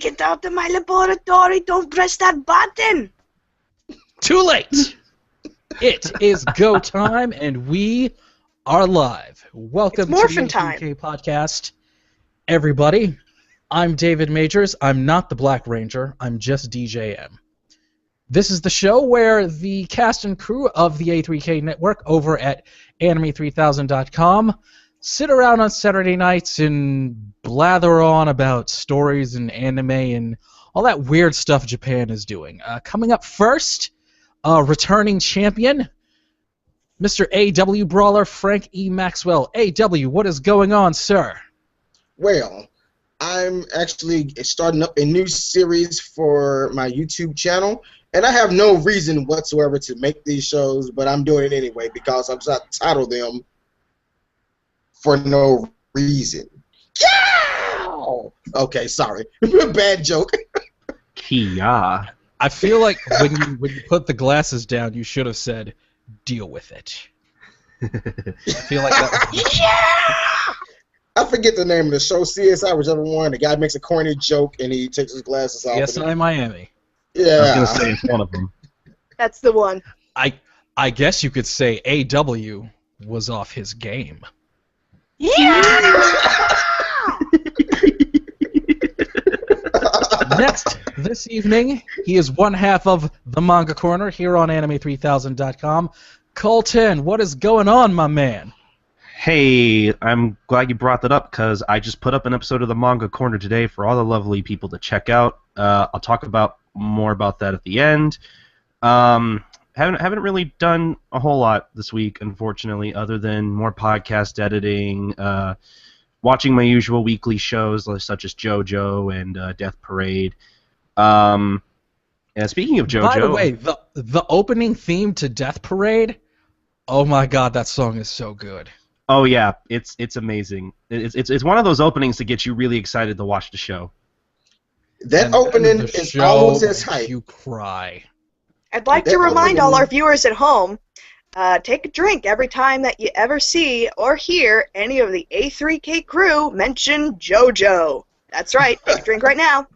Get out of my laboratory! Don't press that button! Too late! It is go time, and we are live. Welcome to the A3K podcast, everybody. I'm David Majors. I'm not the Black Ranger. I'm just DJM. This is the show where the cast and crew of the A3K network over at anime3000.com sit around on Saturday nights and blather on about stories and anime and all that weird stuff Japan is doing. Coming up first, returning champion, Mr. AW Brawler Frank E. Maxwell. AW, what is going on, sir? Well, I'm actually starting up a new series for my YouTube channel, and I have no reason whatsoever to make these shows, but I'm doing it anyway because I'm trying to title them for no reason. Yeah! Okay, sorry. Bad joke. Kia. I feel like when you put the glasses down, you should have said, deal with it. I feel like that was... Yeah! I forget the name of the show, CSI, whichever one. The guy makes a corny joke and he takes his glasses off. CSI Miami. Yeah. I was going to say it's one of them. That's the one. I guess you could say AW was off his game. Yeah! Next, this evening, he is one half of the Manga Corner here on anime3000.com. Colton, what is going on, my man? Hey, I'm glad you brought that up because I just put up an episode of the Manga Corner today for all the lovely people to check out. I'll talk more about that at the end. Haven't really done a whole lot this week, unfortunately, other than more podcast editing, watching my usual weekly shows such as JoJo and Death Parade. And speaking of JoJo, by the way, the opening theme to Death Parade, oh my god, that song is so good. Oh yeah, it's amazing. It's one of those openings to get you really excited to watch the show. That opening is almost as hype. You cry. I'd like to remind all our viewers at home, take a drink every time that you ever see or hear any of the A3K crew mention JoJo. That's right, take a drink right now.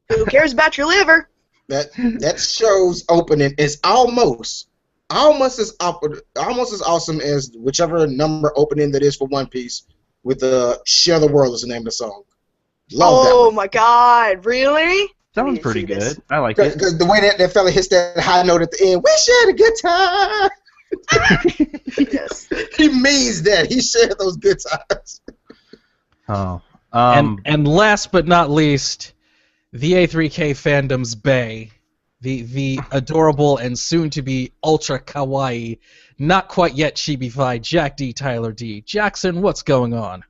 Who cares about your liver? That show's opening is almost as awesome as whichever number opening that is for One Piece with the Share the World is the name of the song. Love that. Oh my god, really? That one's pretty good. I like it. Because the way that fella hits that high note at the end, we shared a good time. Yes. He means that. He shared those good times. Oh. And last but not least, the A3K fandom's bae, the adorable and soon-to-be ultra kawaii, not quite yet chibi-fied Jack D. Tyler D. Jackson, what's going on?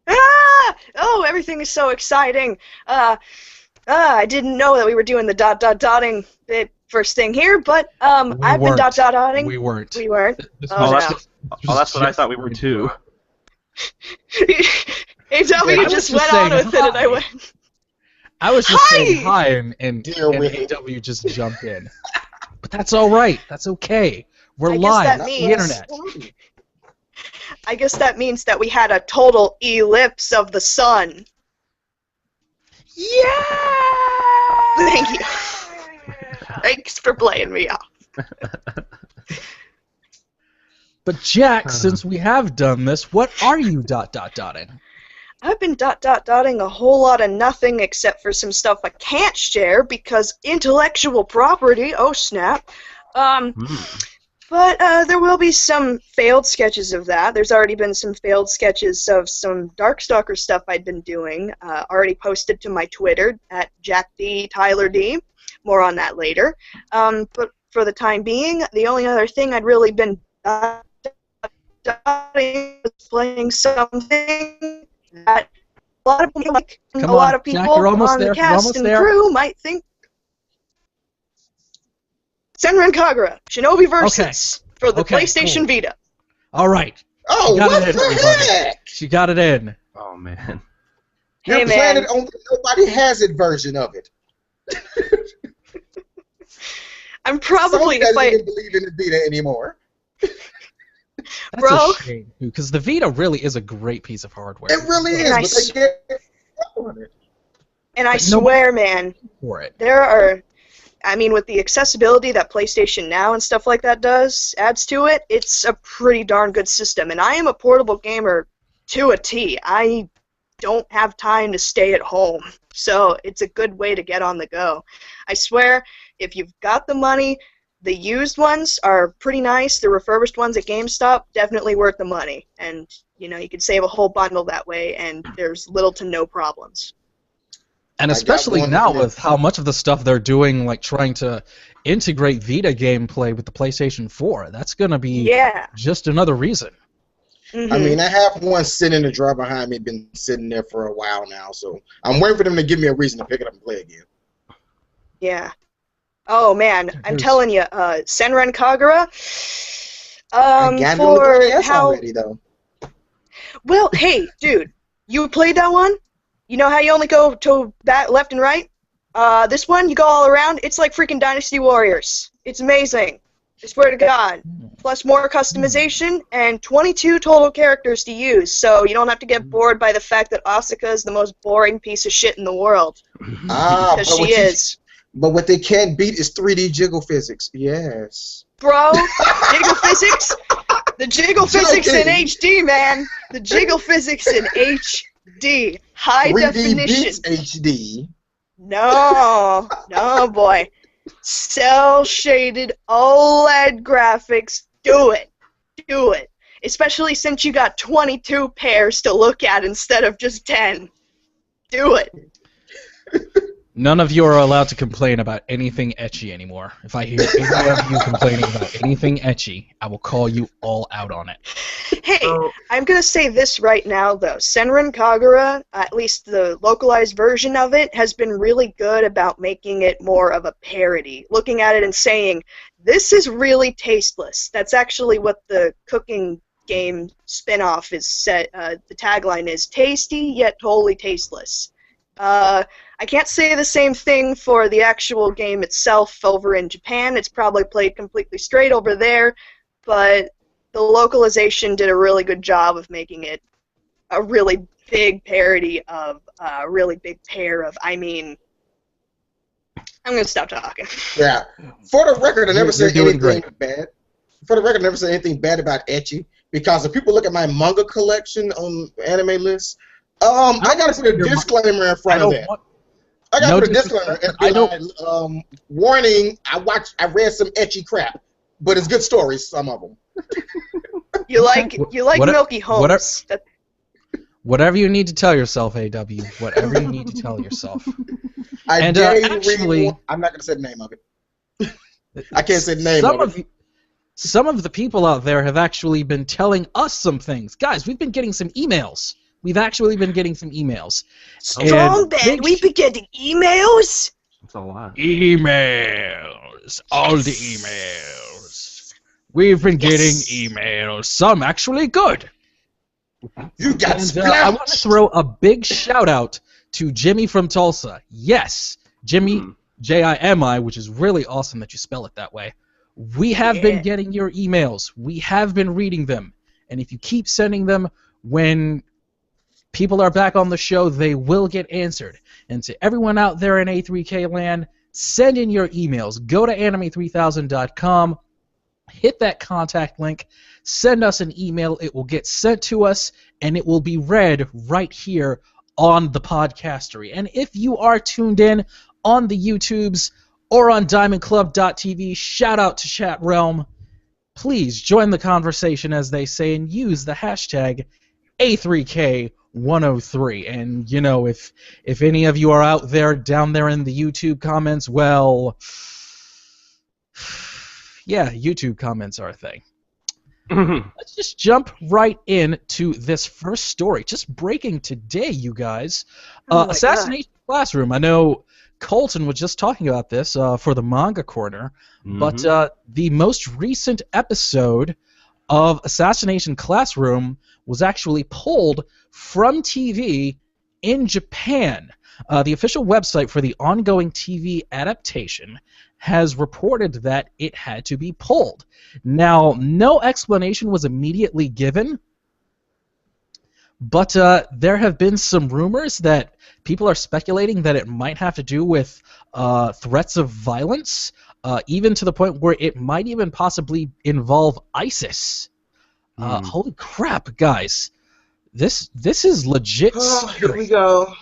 Ah! Oh, everything is so exciting. I didn't know that we were doing the dotting bit first thing here, but I've been dotting. We weren't. We weren't. That's what I thought we were too. AW just went on with it, and I went. I was just saying hi, and AW just jumped in. But that's all right. That's okay. We're I guess live that on means- the internet. I guess that means that we had a total ellipse of the sun. Yeah! Thank you. Thanks for playing me off. But Jack, since we have done this, what are you dotting? I've been dotting a whole lot of nothing except for some stuff I can't share because intellectual property, oh snap. But there will be some failed sketches of that. There's already been some failed sketches of some Darkstalker stuff I'd been doing, already posted to my Twitter at Jack D. Tyler D. More on that later. But for the time being, the only other thing I'd really been dotting was playing something that a lot of people like, and a lot of people Jack, you're almost on there. the cast and crew might think Senran Kagura, Shinobi Versus, for the PlayStation cool. Vita. All right. Oh, what the heck? She got it in. Oh man. Your Hey, Planet man. Only Nobody Has It version of it. I'm probably, Sony if doesn't I, even believe in the Vita anymore. That's Bro. a shame, because the Vita really is a great piece of hardware. It really is, And but they get on it. And I swear, man, there are, I mean, with the accessibility that PlayStation Now and stuff like that adds to it, it's a pretty darn good system. And I am a portable gamer to a T. I don't have time to stay at home, so it's a good way to get on the go. I swear, if you've got the money, the used ones are pretty nice. The refurbished ones at GameStop, definitely worth the money. And, you know, you can save a whole bundle that way, and there's little to no problems. And especially now with how much of the stuff they're doing, like trying to integrate Vita gameplay with the PlayStation 4, that's going to be just another reason. Mm-hmm. I mean, I have one sitting in the drawer behind me, been sitting there for a while now, so I'm waiting for them to give me a reason to pick it up and play again. Yeah. Oh, man, I'm telling you, Senran Kagura, I got it on the 3DS already, though. Well, hey, dude, you played that one? You know how you only go to that left and right? This one, you go all around. It's like freaking Dynasty Warriors. It's amazing. I swear to God. Plus more customization and 22 total characters to use, so you don't have to get bored by the fact that Asuka is the most boring piece of shit in the world. Because she is. But what they can't beat is 3D jiggle physics. Yes. Bro, jiggle physics? The jiggle physics in HD, man. The jiggle physics in HD. High 3D definition. beats HD. No, boy. Cell-shaded OLED graphics. Do it. Especially since you got 22 pairs to look at instead of just 10. Do it. None of you are allowed to complain about anything ecchi anymore. If I hear any of you complaining about anything ecchi, I will call you all out on it. Hey, I'm going to say this right now, though. Senran Kagura, at least the localized version of it, has been really good about making it more of a parody. Looking at it and saying, this is really tasteless. That's actually what the cooking game spin-off is set. The tagline is, tasty yet totally tasteless. I can't say the same thing for the actual game itself over in Japan. It's probably played completely straight over there, but the localization did a really good job of making it a really big parody of a really big pair of, I mean, I'm going to stop talking. Yeah. For the record, I never said anything bad. For the record, I never said anything bad about ecchi, because if people look at my manga collection on anime lists, I gotta put a disclaimer in front of that. I gotta put a disclaimer. Warning: I read some ecchi crap, but it's good stories. Some of them. You like Milky Holmes. Whatever you need to tell yourself, AW. Whatever you need to tell yourself. Actually, I'm not gonna say the name of it. I can't say the name of it. Some of the people out there have actually been telling us some things. Guys, we've been getting some emails. We've actually been getting some emails. Strong band, we've been getting emails? That's a lot. Emails. All the emails. We've been getting emails. Some actually good. You got I want to throw a big shout out to Jimmy from Tulsa. Yes, Jimmy, Jimi, which is really awesome that you spell it that way. We have been getting your emails. We have been reading them. And if you keep sending them when people are back on the show, they will get answered. And to everyone out there in A3K land, send in your emails. Go to anime3000.com, hit that contact link, send us an email. It will get sent to us, and it will be read right here on the podcastery. And if you are tuned in on the YouTubes or on diamondclub.tv, shout out to Chat Realm. Please join the conversation, as they say, and use the hashtag A3K103. And, you know, if any of you are out there, down there in the YouTube comments, well, yeah, YouTube comments are a thing. Let's just jump right into this first story. Just breaking today, you guys. Assassination Classroom. I know Colton was just talking about this for the Manga Corner, but the most recent episode of Assassination Classroom was actually pulled from TV in Japan. The official website for the ongoing TV adaptation has reported that it had to be pulled. Now, no explanation was immediately given, But there have been some rumors that people are speculating that it might have to do with threats of violence, even to the point where it might even possibly involve ISIS. Holy crap, guys. This is legit. Oh, here we go.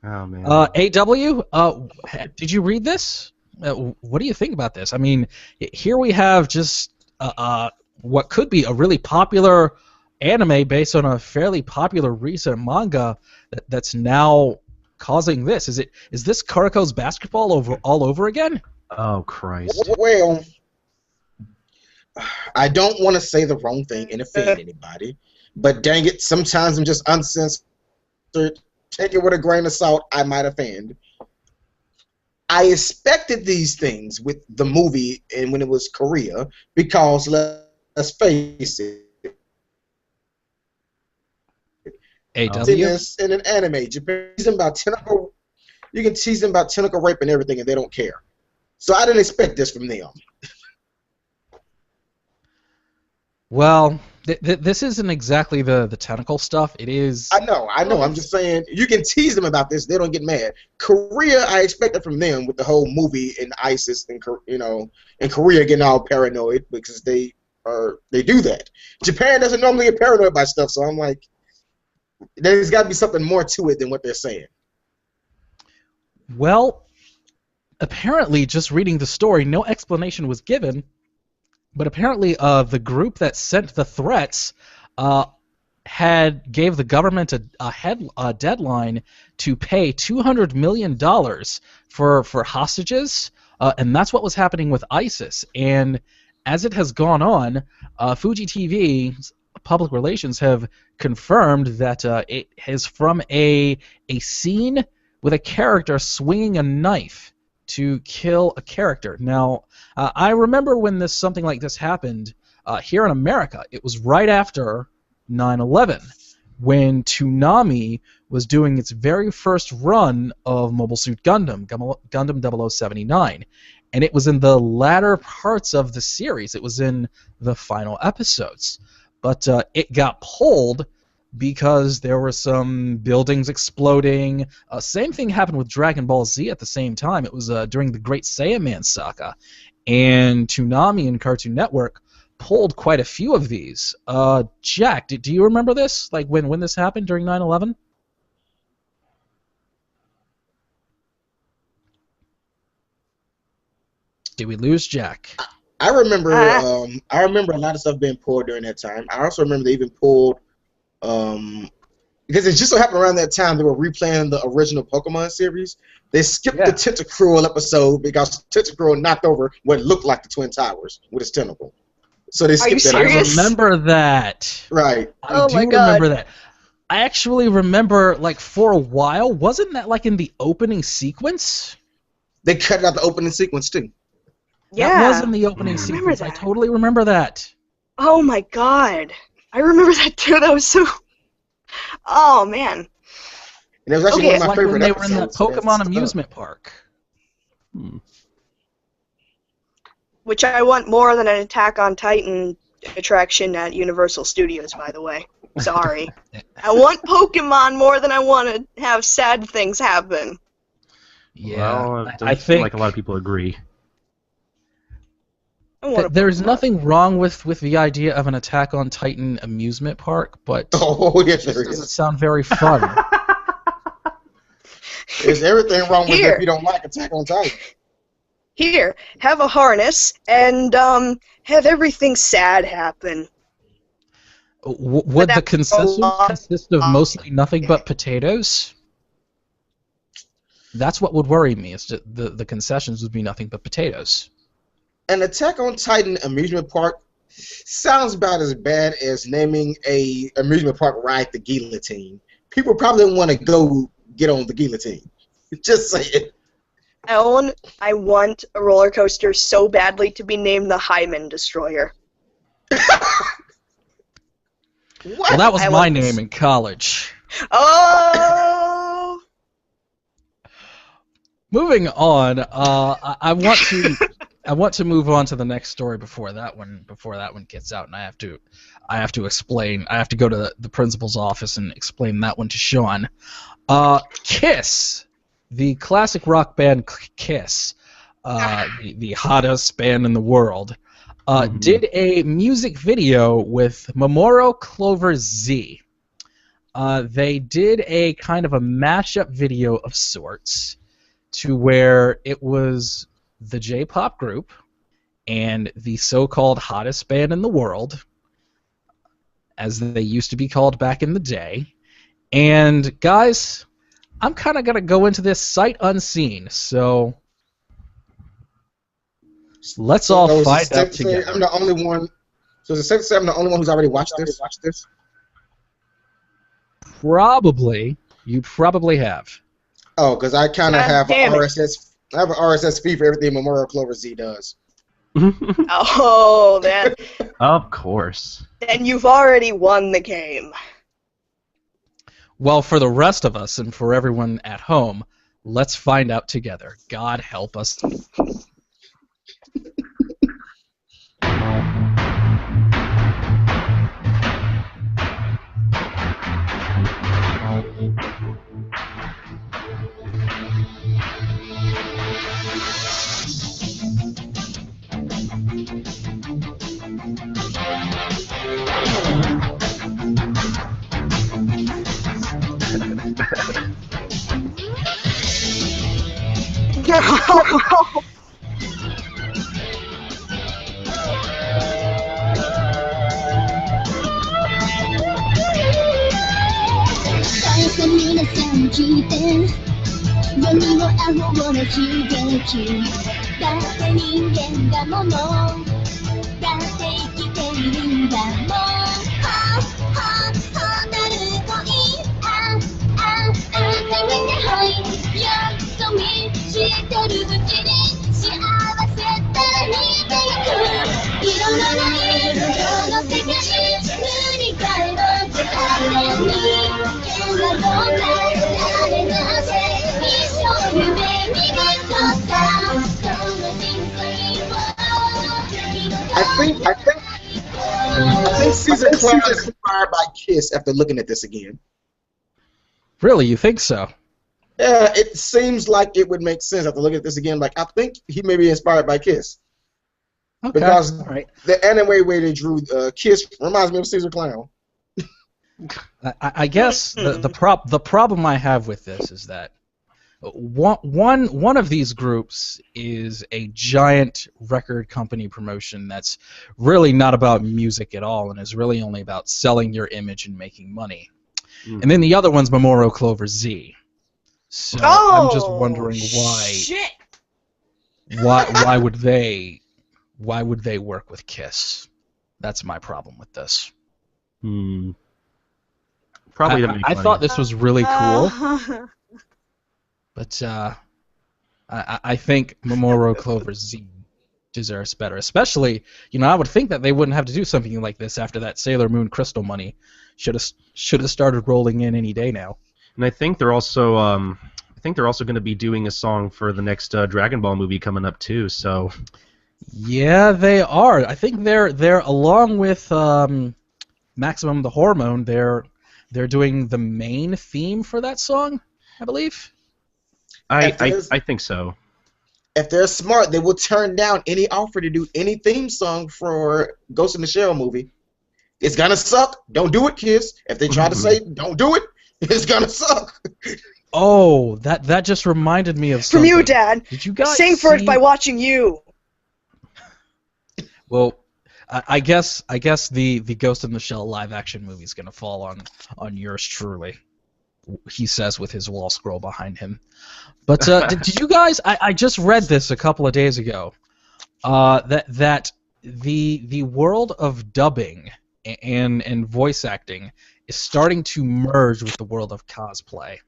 Oh, man. AW, did you read this? What do you think about this? I mean, here we have just what could be a really popular anime based on a fairly popular recent manga that's now causing this. Is this Karako's basketball all over again? Oh, Christ. Well, I don't want to say the wrong thing and offend anybody, but dang it, sometimes I'm just uncensored. Take it with a grain of salt, I might offend. I expected these things with the movie and when it was Korea because, let's face it, in an anime, Japan tease them about tentacle. You can tease them about tentacle rape and everything, and they don't care. So I didn't expect this from them. Well, this isn't exactly the tentacle stuff. It is. I know. I'm just saying you can tease them about this; they don't get mad. Korea, I expected from them with the whole movie and ISIS and and Korea getting all paranoid because they do that. Japan doesn't normally get paranoid by stuff, so I'm like, there's got to be something more to it than what they're saying. Well, apparently, just reading the story, no explanation was given, but apparently the group that sent the threats gave the government a deadline to pay $200 million for hostages, and that's what was happening with ISIS. And as it has gone on, Fuji TV's public relations have confirmed that it is from a scene with a character swinging a knife to kill a character. Now, I remember when something like this happened here in America. It was right after 9/11, when Toonami was doing its very first run of Mobile Suit Gundam, Gundam 0079. And it was in the latter parts of the series. It was in the final episodes. But it got pulled because there were some buildings exploding. Same thing happened with Dragon Ball Z at the same time. It was during the Great Saiyaman saga. And Toonami and Cartoon Network pulled quite a few of these. Jack, do you remember this? Like when this happened during 9/11? Did we lose Jack? I remember a lot of stuff being pulled during that time. I also remember they even pulled because it just so happened around that time they were replaying the original Pokemon series. They skipped the Tentacruel episode because Tentacruel knocked over what looked like the Twin Towers with his tentacle. So they skipped that. I remember that. Right. I do remember that. I actually remember, like, for a while, wasn't that like in the opening sequence? They cut out the opening sequence too. Yeah. That was in the opening sequence. I totally remember that. Oh my god. I remember that too. That was so... Oh, man. And it was actually one of my favorite when they episodes. were in the Pokemon amusement park. Which I want more than an Attack on Titan attraction at Universal Studios, by the way. Sorry. I want Pokemon more than I want to have sad things happen. Yeah, well, I think like a lot of people agree. There's nothing wrong with the idea of an Attack on Titan amusement park, but yes, there it doesn't sound very fun. There's everything wrong with it if you don't like Attack on Titan. Here, have a harness and have everything sad happen. Would the concession consist of mostly nothing but potatoes? That's what would worry me. Is the concessions would be nothing but potatoes. An Attack on Titan amusement park sounds about as bad as naming a amusement park ride the guillotine. People probably want to go get on the guillotine. Just saying. I want a roller coaster so badly to be named the Hymen Destroyer. Well, that was my name in college. Oh! Moving on, I want to I want to move on to the next story before that one gets out, and I have to explain. I have to go to the principal's office and explain that one to Sean. Kiss, the classic rock band Kiss, the hottest band in the world, did a music video with Momoiro, Clover, Z. They did a kind of a mashup video of sorts, to where it was the J-pop group and the so-called hottest band in the world, as they used to be called back in the day. And guys, I'm kind of gonna go into this sight unseen, so let's all find out together. I'm the only one. So is it safe to say I'm the only one who's already watched this? Probably. You probably have. Oh, because I kind of have an RSS. I have an RSS feed for everything Momoiro Clover Z does. Oh, then. Of course. Then you've already won the game. Well, for the rest of us and for everyone at home, let's find out together. God help us. I think Caesar Clown is inspired by Kiss after looking at this again. Really, you think so? Yeah, it seems like it would make sense after looking at this again. Like, I think he may be inspired by Kiss. Okay. Because the anime way they drew Kiss reminds me of Caesar Clown. I guess the problem I have with this is that one of these groups is a giant record company promotion that's really not about music at all and is really only about selling your image and making money. And then the other one's Momoiro Clover Z. So I'm just wondering why would they work with Kiss? That's my problem with this. Probably I thought this was really cool, but I think Momoiro Clover Z deserves better. Especially, I would think that they wouldn't have to do something like this after that Sailor Moon crystal money should have started rolling in any day now. And I think they're also going to be doing a song for the next Dragon Ball movie coming up too. So yeah, they are. I think they're along with Maximum the Hormone. They're doing the main theme for that song, I believe. I think so. If they're smart, they will turn down any offer to do any theme song for Ghost in the Shell movie. It's gonna suck. Don't do it, Kiss. If they try to say don't do it, it's gonna suck. Oh, that just reminded me of something. From you, Dad. Did you guys sing for it by watching you? Well, I guess the Ghost in the Shell live action movie is gonna fall on yours truly. He says with his wall scroll behind him. But did you guys? I just read this a couple of days ago. That the world of dubbing and voice acting is starting to merge with the world of cosplay.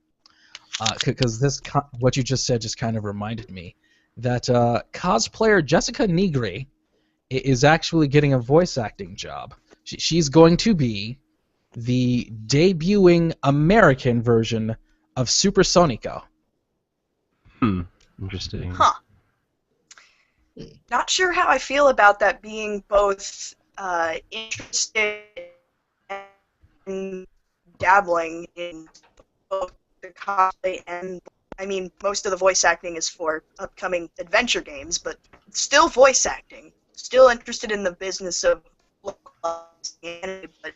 Because what you just said just kind of reminded me that cosplayer Jessica Nigri is actually getting a voice acting job. She's going to be the debuting American version of Supersonico. Interesting. Huh. not sure how I feel about that being both interested and dabbling in both the cosplay and, I mean, most of the voice acting is for upcoming adventure games, but still voice acting. Still interested in the business of localizing, but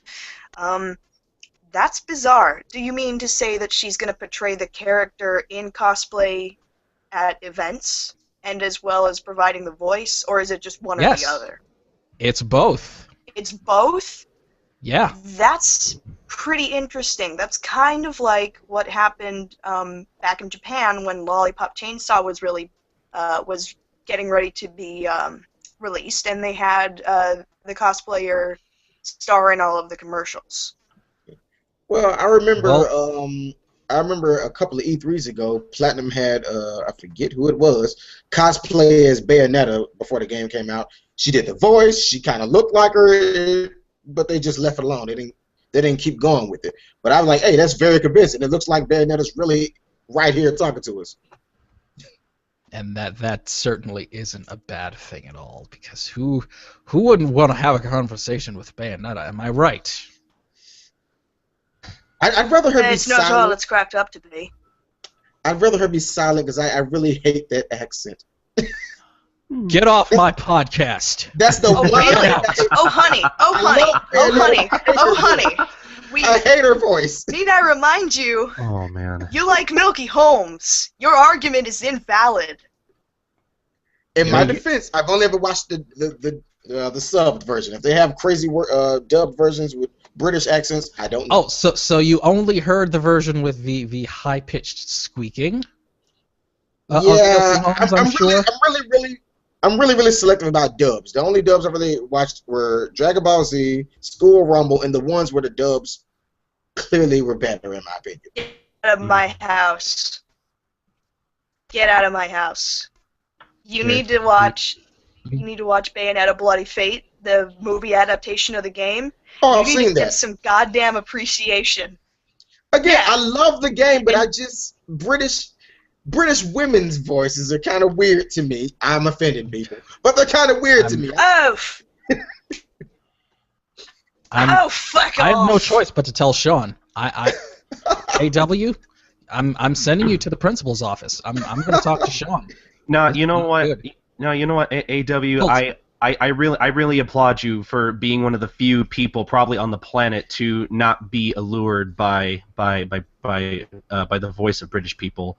that's bizarre. Do you mean to say that she's going to portray the character in cosplay at events and as well as providing the voice, or is it just one or the other? It's both. It's both? Yeah. That's pretty interesting. That's kind of like what happened back in Japan when Lollipop Chainsaw was was getting ready to be released, and they had the cosplayer star in all of the commercials. Well, I remember a couple of E3s ago, Platinum had I forget who it was, cosplay as Bayonetta before the game came out. She did the voice. She kind of looked like her, but they just left it alone. They didn't keep going with it. But I was like, hey, that's very convincing. It looks like Bayonetta's really right here talking to us. And that certainly isn't a bad thing at all, because who wouldn't want to have a conversation with Bayonetta? Am I right? I'd rather her be silent. It's not all it's cracked up to be. I'd rather her be silent because I really hate that accent. Get off my podcast. That's the one. Really? Oh, honey. Oh, honey. Oh, honey. Oh, honey. I hate her voice. Need I remind you? Oh, man. You like Milky Holmes. Your argument is invalid. In my defense, I've only ever watched the subbed version. If they have crazy dubbed versions with British accents, I don't know. Oh, so you only heard the version with the high pitched squeaking? Yeah, I'm really selective about dubs. The only dubs I really watched were Dragon Ball Z, School Rumble, and the ones where the dubs clearly were better, in my opinion. Get out of my house. Get out of my house. You need to watch Bayonetta Bloody Fate, the movie adaptation of the game. Oh, I've seen that. You need to give some goddamn appreciation. Again, I love the game, but I just British women's voices are kind of weird to me. I'm offending people, but they're kind of weird to me. Oh. Fuck off! I have no choice but to tell Sean. AW, I'm sending you to the principal's office. I'm going to talk to Sean. No, you know what? No, you know what? AW, I really applaud you for being one of the few people probably on the planet to not be allured by the voice of British people.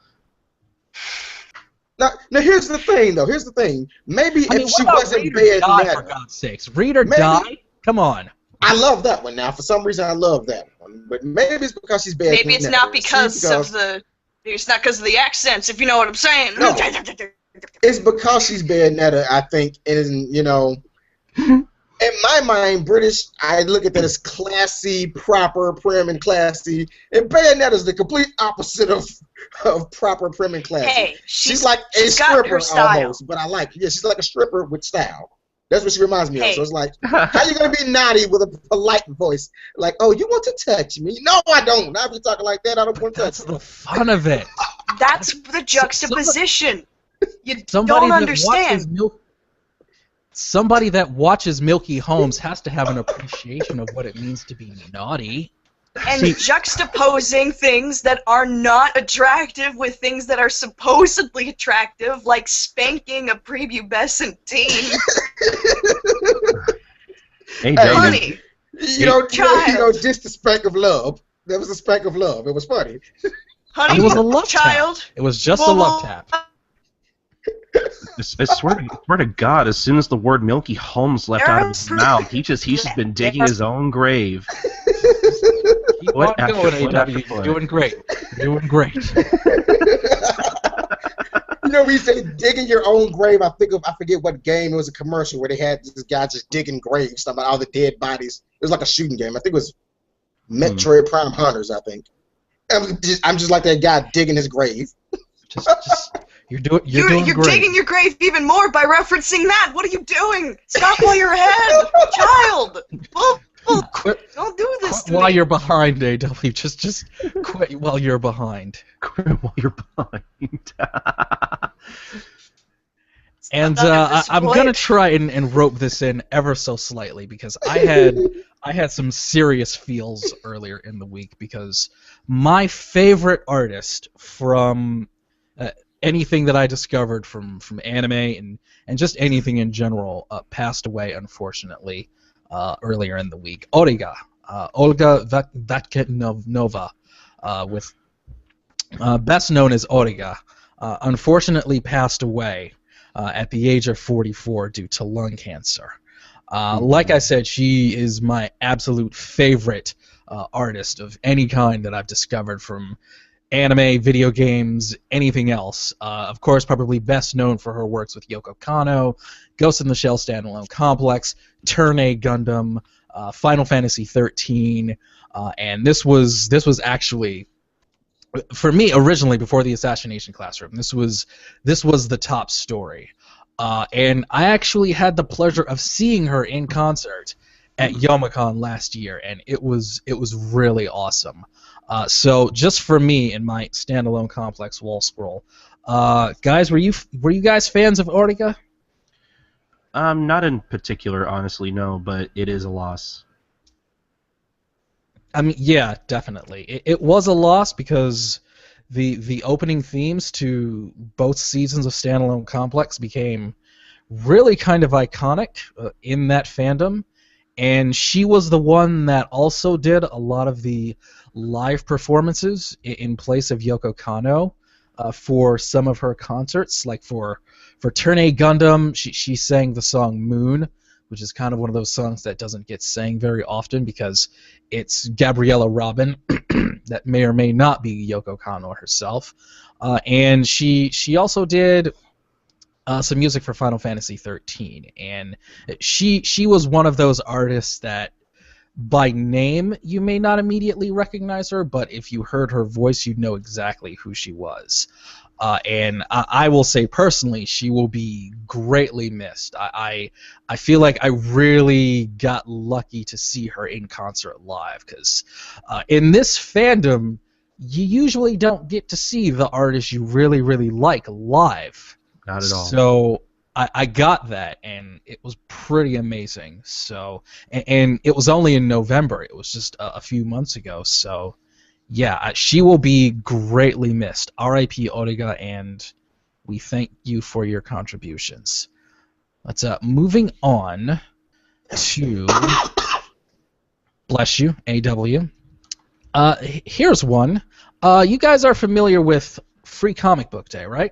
Now here's the thing, though. Here's the thing. Maybe if she wasn't Bayonetta, for God's sakes, read or die. Come on. I love that one. Now, for some reason, I love that one. But maybe it's because she's Bayonetta. Maybe it's not because of the. It's not because of the accents, if you know what I'm saying. No. It's because she's Bayonetta, I think, and in my mind, British, I look at that as classy, proper, prim, and classy, and Bayonetta's the complete opposite of proper, prim, and classy. Hey, she's like a stripper almost, but I like it. Yeah, she's like a stripper with style. That's what she reminds me of. So it's like, how you gonna be naughty with a polite voice? Like, oh, you want to touch me? No, I don't. Not if you're talking like that. I don't want to touch you. That's the fun of it. That's the juxtaposition. You don't understand. Somebody that watches Milky Holmes has to have an appreciation of what it means to be naughty. And juxtaposing things that are not attractive with things that are supposedly attractive, like spanking a prepubescent teen. Hey, honey, you know, just a spank of love. That was a spank of love. It was funny. Honey, it was a love child. Tap. It was just a love tap. I swear to God, as soon as the word Milky Holmes left out of his mouth, he's just been digging his own grave. Keep on going, AW. You're doing great. You're doing great. You know, when you say digging your own grave, I forget what game. It was a commercial where they had this guy just digging graves, talking about all the dead bodies. It was like a shooting game. I think it was Metroid Prime Hunters, I think. I'm just like that guy digging his grave. You're doing You're great. digging your grave even more by referencing that. What are you doing? Stop while you're ahead, child. Quit. Don't do this to while me. you're behind, AW. Just quit while you're behind. Quit while you're behind. And I'm gonna try and rope this in ever so slightly because I had some serious feels earlier in the week because my favorite artist from anything that I discovered from anime and just anything in general passed away unfortunately earlier in the week. Olga Vatkenova, with best known as Olga, unfortunately passed away at the age of 44 due to lung cancer. Like I said, she is my absolute favorite artist of any kind that I've discovered from anime, video games, anything else. Of course, probably best known for her works with Yoko Kanno, Ghost in the Shell Standalone Complex, Turn A Gundam, Final Fantasy 13, and this was actually, for me, originally before the Assassination Classroom, this was the top story, and I actually had the pleasure of seeing her in concert at Youmacon last year, and it was really awesome. So just for me in my standalone complex wall scroll, guys, were you guys fans of Olga? Not in particular, honestly, no, but it is a loss. I mean, yeah, definitely. It was a loss because the opening themes to both seasons of Standalone Complex became really kind of iconic in that fandom, and she was the one that also did a lot of the live performances in place of Yoko Kanno for some of her concerts. Like for Turn A Gundam, she sang the song Moon, which is kind of one of those songs that doesn't get sang very often because it's Gabriella Robin, that may or may not be Yoko Kanno herself. And she also did some music for Final Fantasy 13, and she was one of those artists that by name you may not immediately recognize her, but if you heard her voice, you'd know exactly who she was. And I will say personally, she will be greatly missed. I feel like I really got lucky to see her in concert live, because in this fandom, you usually don't get to see the artists you really, really like live. Not at all. So I got that, and it was pretty amazing. So, and it was only in November. It was just a few months ago. So, yeah, she will be greatly missed. R.I.P. Olga, and we thank you for your contributions. Let's moving on to bless you, AW. Here's one. You guys are familiar with Free Comic Book Day, right?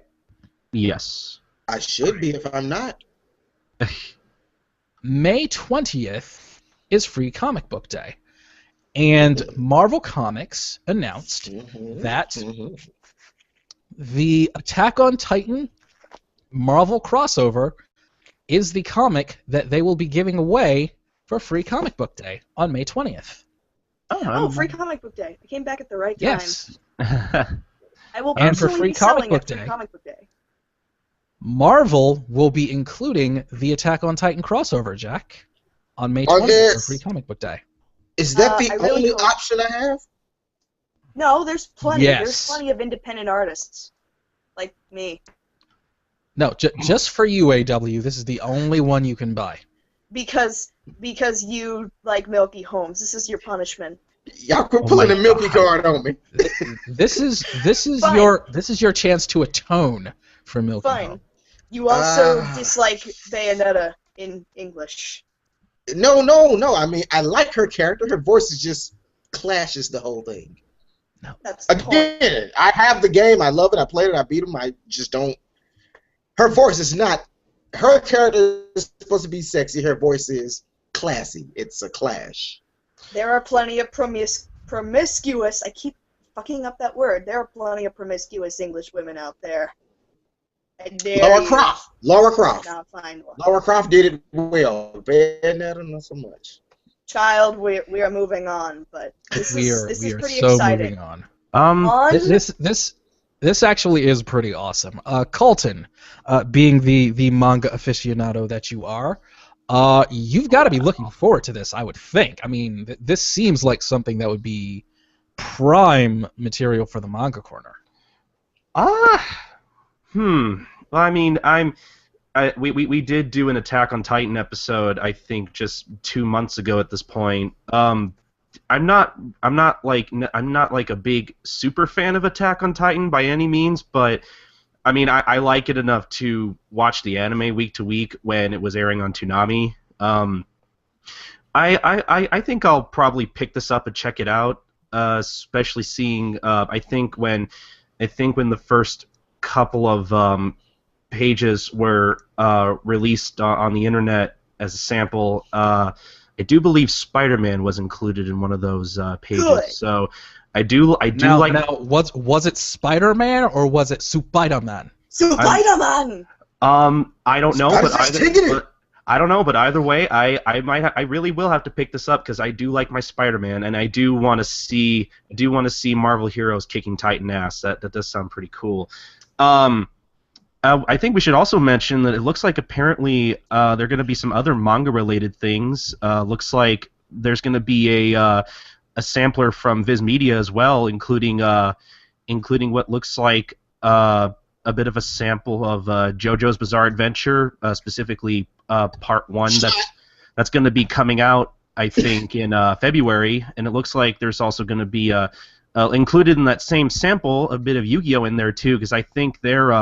Yes. I should be if I'm not. May 20th is Free Comic Book Day. And Marvel Comics announced that the Attack on Titan Marvel crossover is the comic that they will be giving away for Free Comic Book Day on May 20th. Oh, Free Comic Book Day. I came back at the right time. Yes. I will And for personally Free be Comic selling Book it for Day, Comic Book Day. Marvel will be including the Attack on Titan crossover, Jack, on May 20th for Free Comic Book Day. Is that the really only option I have? No, there's plenty. Yes. There's plenty of independent artists, like me. No, just for you, AW. This is the only one you can buy. Because you like Milky Holmes. This is your punishment. Y'all quit pulling the Milky card on me. This is your chance to atone for Milky Fine. Holmes. You also dislike Bayonetta in English. No. I mean, I like her character. Her voice is just clashes the whole thing. No. That's the point. Again, I have the game. I love it. I played it. I beat him. I just don't. Her voice is not. Her character is supposed to be sexy. Her voice is classy. It's a clash. There are plenty of promiscuous. I keep fucking up that word. There are plenty of promiscuous English women out there. Laura Croft. No, fine. Laura Croft did it well. Bayonetta, not so much. Child, we are moving on, but this is pretty so exciting. moving on. This actually is pretty awesome. Colton, being the manga aficionado that you are, you've got to be looking forward to this, I would think. I mean, this seems like something that would be prime material for the Manga Corner. Well, I mean, we did do an Attack on Titan episode, I think, just 2 months ago at this point. I'm not like a big super fan of Attack on Titan by any means, but I mean I like it enough to watch the anime week to week when it was airing on Toonami. I think I'll probably pick this up and check it out, especially seeing I think when the first couple of pages were released on the internet as a sample. I do believe Spider-Man was included in one of those pages. Good. So I do like. Now, was it Spider-Man or was it Spider-Man? Spider-Man. I don't know, but either way, I really will have to pick this up because I do like my Spider-Man, and I do want to see Marvel heroes kicking Titan ass. That does sound pretty cool. I think we should also mention that it looks like apparently there are going to be some other manga-related things. Looks like there's going to be a sampler from Viz Media as well, including what looks like a bit of a sample of JoJo's Bizarre Adventure, specifically Part 1 that's going to be coming out, I think, in February. And it looks like there's also going to be included in that same sample a bit of Yu-Gi-Oh! In there too, because I think they're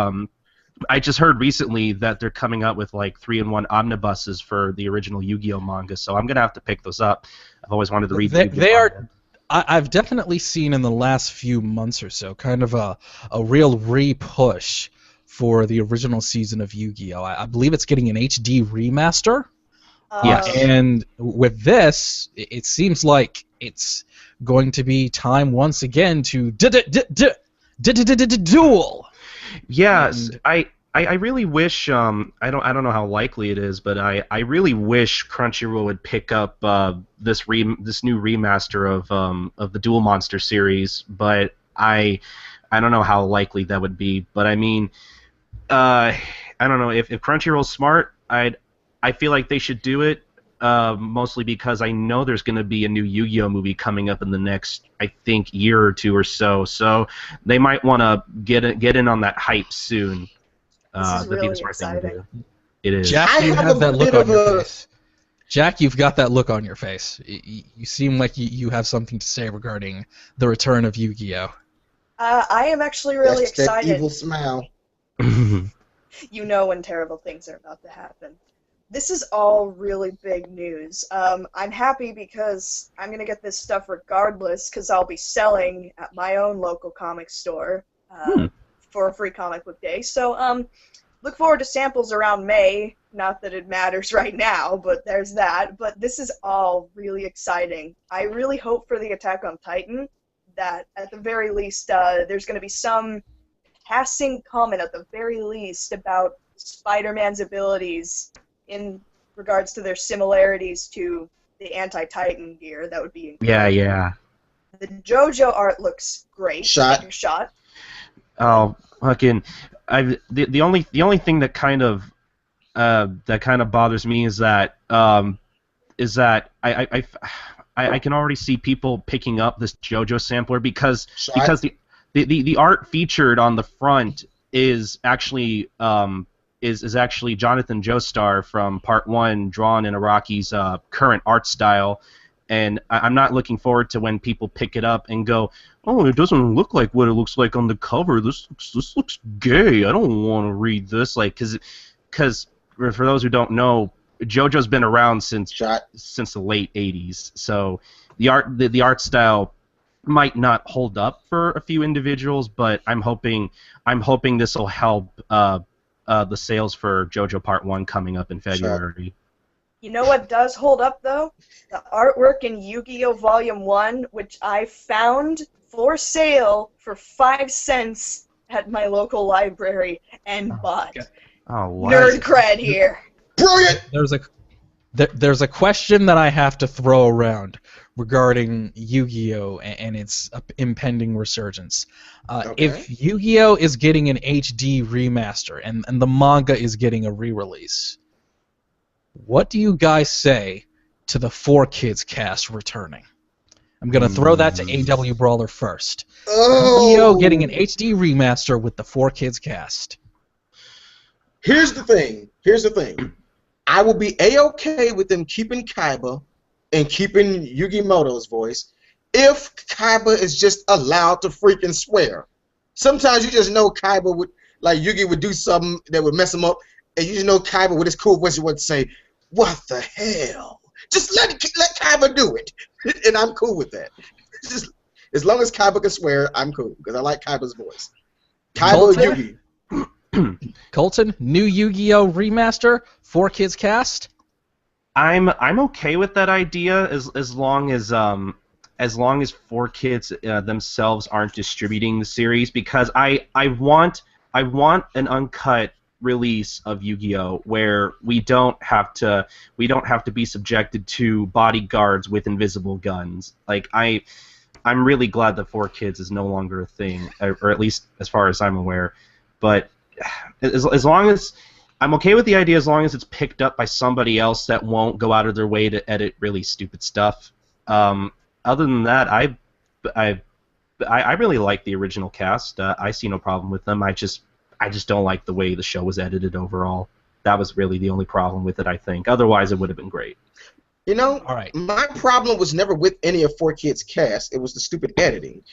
I just heard recently that they're coming out with like 3-in-1 omnibuses for the original Yu-Gi-Oh! Manga, so I'm gonna have to pick those up. I've always wanted to read the Yu-Gi-Oh! Manga. I've definitely seen in the last few months or so kind of a real re-push for the original season of Yu-Gi-Oh! I believe it's getting an HD remaster. Yes. And with this, it seems like it's going to be time once again to duel. Yes, I really wish I don't know how likely it is, but I really wish Crunchyroll would pick up this new remaster of the Duel Monster series, but I don't know how likely that would be. But I mean, I don't know if Crunchyroll's smart. I feel like they should do it. Mostly because I know there's going to be a new Yu-Gi-Oh! Movie coming up in the next, I think, year or two or so. So they might want to get in on that hype soon. This is really exciting. It is. Jack, you have that look on your face. Jack, you've got that look on your face. You seem like you have something to say regarding the return of Yu-Gi-Oh! I am actually really excited. That evil smile. You know when terrible things are about to happen. This is all really big news. I'm happy because I'm going to get this stuff regardless because I'll be selling at my own local comic store for a free comic book day. So look forward to samples around May. Not that it matters right now, but there's that. But this is all really exciting. I really hope for the Attack on Titan that at the very least there's going to be some passing comment at the very least about Spider-Man's abilities in regards to their similarities to the anti-Titan gear. That would be incredible. Yeah. The JoJo art looks great. Shot. Oh, fucking! The only thing that kind of bothers me is that I can already see people picking up this JoJo sampler because the art featured on the front is actually is actually Jonathan Joestar from Part 1, drawn in Araki's current art style, and I'm not looking forward to when people pick it up and go, oh, it doesn't look like what it looks like on the cover. This looks gay. I don't want to read this, like, because for those who don't know, JoJo's been around since the late '80s, so the art style might not hold up for a few individuals, but I'm hoping this will help the sales for JoJo Part 1 coming up in February. Sure. You know what does hold up, though? The artwork in Yu-Gi-Oh! Volume 1, which I found for sale for 5 cents at my local library and bought. Oh, what? Nerd cred here. Brilliant! There's a question that I have to throw around regarding Yu-Gi-Oh! And its impending resurgence. If Yu-Gi-Oh! Is getting an HD remaster and the manga is getting a re-release, what do you guys say to the 4Kids cast returning? I'm going to throw that to AW Brawler first. Yu-Gi-Oh! Getting an HD remaster with the 4Kids cast. Here's the thing. I will be A-okay with them keeping Kaiba and keeping Yugimoto's voice if Kaiba is just allowed to freaking swear. Sometimes you just know Kaiba would, like Yugi would do something that would mess him up, and you just know Kaiba with his cool voice would say, "What the hell?" Just let Kaiba do it, and I'm cool with that. Just as long as Kaiba can swear, I'm cool because I like Kaiba's voice. Kaiba Yugi. Colton, new Yu-Gi-Oh remaster, 4Kids cast. I'm okay with that idea as long as 4Kids themselves aren't distributing the series, because I want an uncut release of Yu-Gi-Oh where we don't have to be subjected to bodyguards with invisible guns. Like I'm really glad that 4Kids is no longer a thing, or at least as far as I'm aware. But as long as I'm okay with the idea, as long as it's picked up by somebody else that won't go out of their way to edit really stupid stuff. Other than that, I really like the original cast. I see no problem with them. I just don't like the way the show was edited overall. That was really the only problem with it, I think. Otherwise, it would have been great. You know, all right. My problem was never with any of 4Kids cast. It was the stupid editing.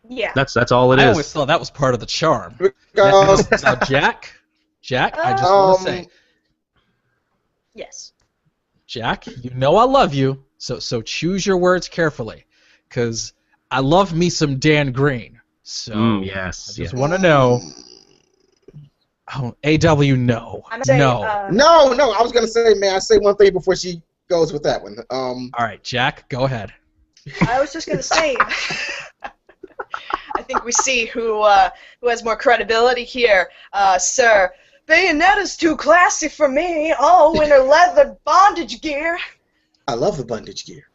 Yeah. That's all it is. I always thought that was part of the charm. Because now, Jack, I just want to say, yes, Jack, you know I love you, so choose your words carefully, because I love me some Dan Green. So yes, I just want to know. Oh, AW, no. No. I was gonna say, man, I say one thing before she goes with that one. All right, Jack, go ahead. I was just gonna say. I think we see who has more credibility here, sir. Bayonetta's too classy for me. All winter leather bondage gear. I love the bondage gear.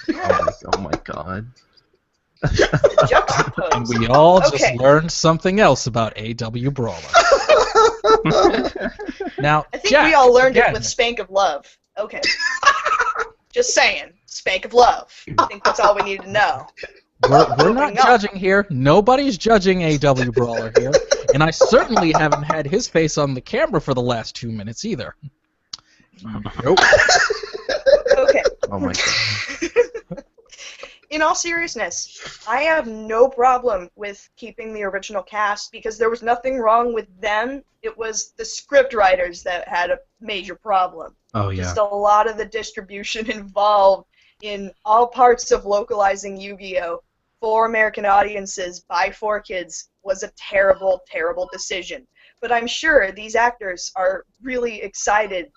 Oh my god. And we all just learned something else about AW Brawler. Now, I think Jack, we all learned it with Spank of Love. Okay. Just saying. Spank of Love. I think that's all we need to know. We're not judging here. Nobody's judging AW Brawler here. And I certainly haven't had his face on the camera for the last 2 minutes either. Nope. Okay. Oh my god. In all seriousness, I have no problem with keeping the original cast because there was nothing wrong with them. It was the script writers that had a major problem. Oh yeah. Just a lot of the distribution involved in all parts of localizing Yu-Gi-Oh! For American audiences by 4Kids was a terrible, terrible decision. But I'm sure these actors are really excited,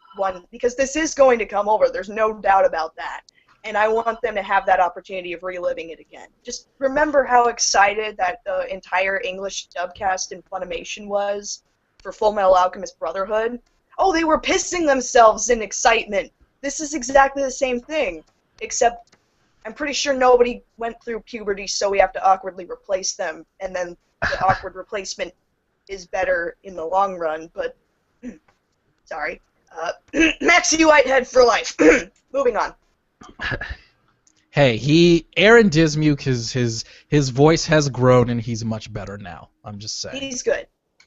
because this is going to come over. There's no doubt about that. And I want them to have that opportunity of reliving it again. Just remember how excited that the entire English dubcast in Funimation was for Full Metal Alchemist Brotherhood. Oh, they were pissing themselves in excitement. This is exactly the same thing, except I'm pretty sure nobody went through puberty, so we have to awkwardly replace them, and then the awkward replacement is better in the long run, but sorry. Maxie Whitehead for life. Moving on. Hey, Aaron Dismuke, his voice has grown and he's much better now. I'm just saying. He's good.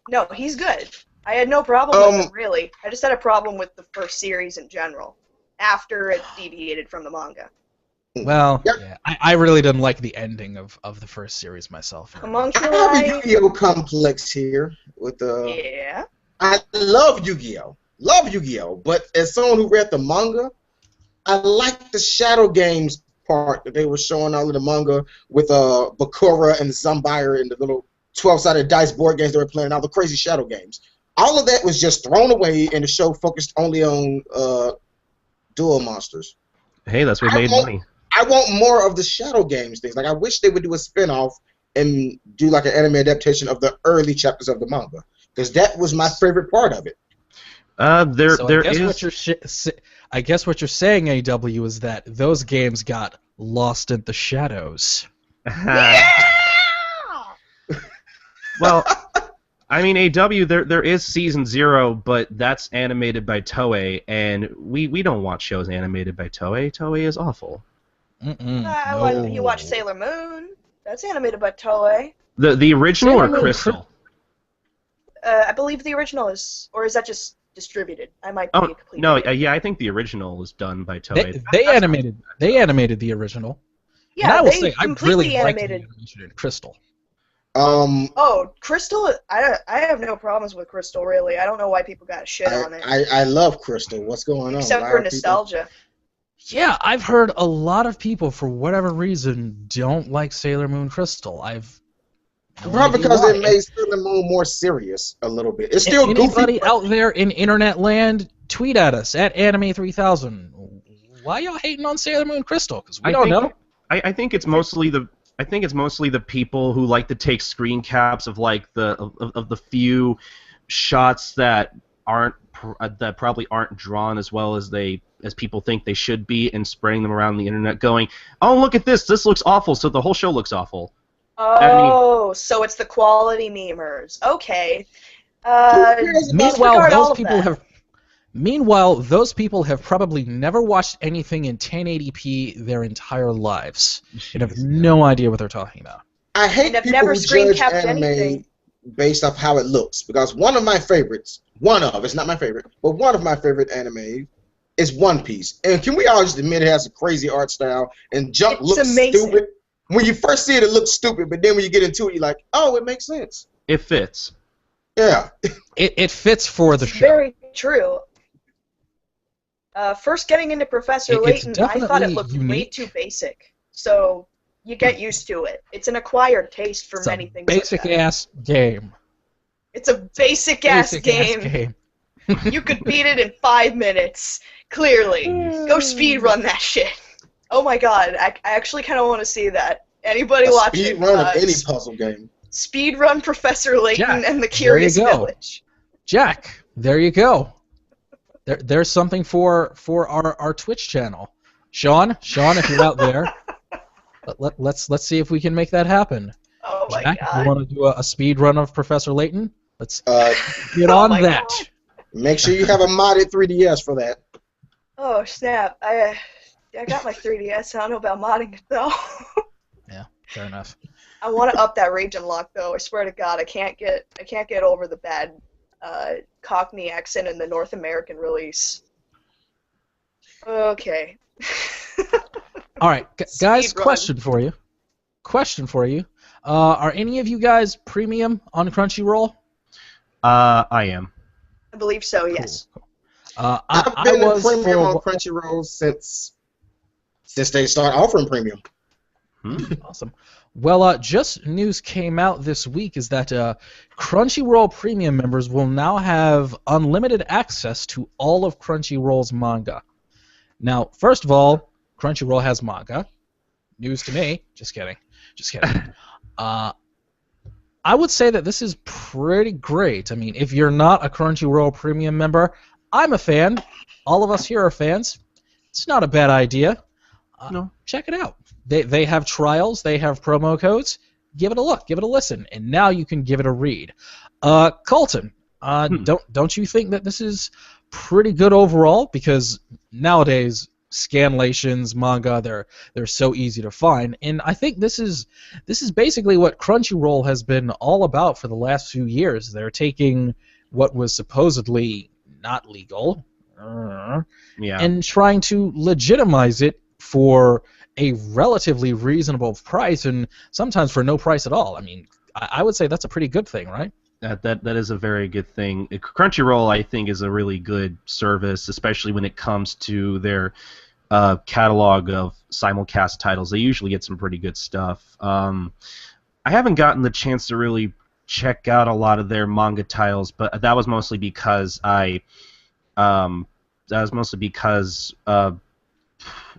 No, he's good. I had no problem with him, really. I just had a problem with the first series in general, after it deviated from the manga. Well, yeah, I really didn't like the ending of the first series myself. I have a Yu-Gi-Oh complex here with Yeah. I love Yu-Gi-Oh. Love Yu-Gi-Oh, but as someone who read the manga, I like the Shadow Games part that they were showing all of the manga with Bakura and Zumbire and the little 12-sided dice board games they were playing, all the crazy Shadow Games. All of that was just thrown away, and the show focused only on duel monsters. Hey, that's what made money. I want more of the Shadow Games things. Like, I wish they would do a spin-off and do like an anime adaptation of the early chapters of the manga, because that was my favorite part of it. I guess what you're saying, AW, is that those games got lost in the shadows. Yeah! Well, I mean, AW, there is Season 0, but that's animated by Toei, and we don't watch shows animated by Toei. Toei is awful. No. You watch Sailor Moon. That's animated by Toei. The original or Crystal? I believe the original is, or is that just distributed? I might be completely. No, yeah, I think the original was done by Toei. They animated the original. Yeah, and I will they say I completely really liked the animated. animation in Crystal. Oh, Crystal! I have no problems with Crystal, really. I don't know why people got shit on it. I love Crystal. What's going on? Except for nostalgia. Yeah, I've heard a lot of people, for whatever reason, don't like Sailor Moon Crystal. Probably because it made Sailor Moon more serious a little bit. It's still goofy. Anybody out there in internet land, tweet at us at Anime3000. Why y'all hating on Sailor Moon Crystal? Because we don't know. I think it's mostly the people who like to take screen caps of like the few shots that probably aren't drawn as well as people think they should be, and spraying them around the internet, going, "Oh, look at this! This looks awful." So the whole show looks awful. Oh, so it's the quality memers. Okay. Meanwhile, those people have probably never watched anything in 1080p their entire lives and have no idea what they're talking about. I hate people who judge anime based off how it looks, because one of my favorites, it's not my favorite, but one of my favorite anime is One Piece. And can we all just admit it has a crazy art style and jump looks stupid? When you first see it, it looks stupid, but then when you get into it, you're like, oh, it makes sense. It fits. Yeah. It fits for the show. Very true. First getting into Professor Layton, I thought it looked way too basic. So you get used to it. It's an acquired taste for many things. Basic-ass game. It's a basic-ass game. You could beat it in 5 minutes. Clearly. Go speedrun that shit. Oh my god, I actually kind of want to see that. Anybody watching? Speedrun of any puzzle game. Speedrun Professor Layton Jack, and the Curious Village. Jack, there you go. There's something for our Twitch channel. Sean, if you're out there, let's see if we can make that happen. Oh my Jack, god. you want to do a speed run of Professor Layton? Let's get on that. God. Make sure you have a modded 3DS for that. Oh snap! I got my 3DS. I don't know about modding it though. Yeah, fair enough. I want to up that region lock though. I swear to God, I can't get over the bad Cockney accent in the North American release. Okay. All right, guys. Question for you. Are any of you guys premium on Crunchyroll? I am. I believe so. Yes. Cool. I've been a premium on Crunchyroll since they started offering premium. Awesome. Well, just news came out this week is that Crunchyroll Premium members will now have unlimited access to all of Crunchyroll's manga. Now, first of all, Crunchyroll has manga. News to me. Just kidding. I would say that this is pretty great. I mean, if you're not a Crunchyroll Premium member, I'm a fan. All of us here are fans. It's not a bad idea. No, check it out. They have trials. They have promo codes. Give it a look. Give it a listen. And now you can give it a read. Colton, don't you think that this is pretty good overall? Because nowadays scanlations, manga, they're so easy to find, and I think this is basically what Crunchyroll has been all about for the last few years. They're taking what was supposedly not legal, and trying to legitimize it for a relatively reasonable price, and sometimes for no price at all. I mean, I would say that's a pretty good thing, right? That is a very good thing. Crunchyroll, I think, is a really good service, especially when it comes to their catalog of simulcast titles. They usually get some pretty good stuff. I haven't gotten the chance to really check out a lot of their manga titles, but that was mostly because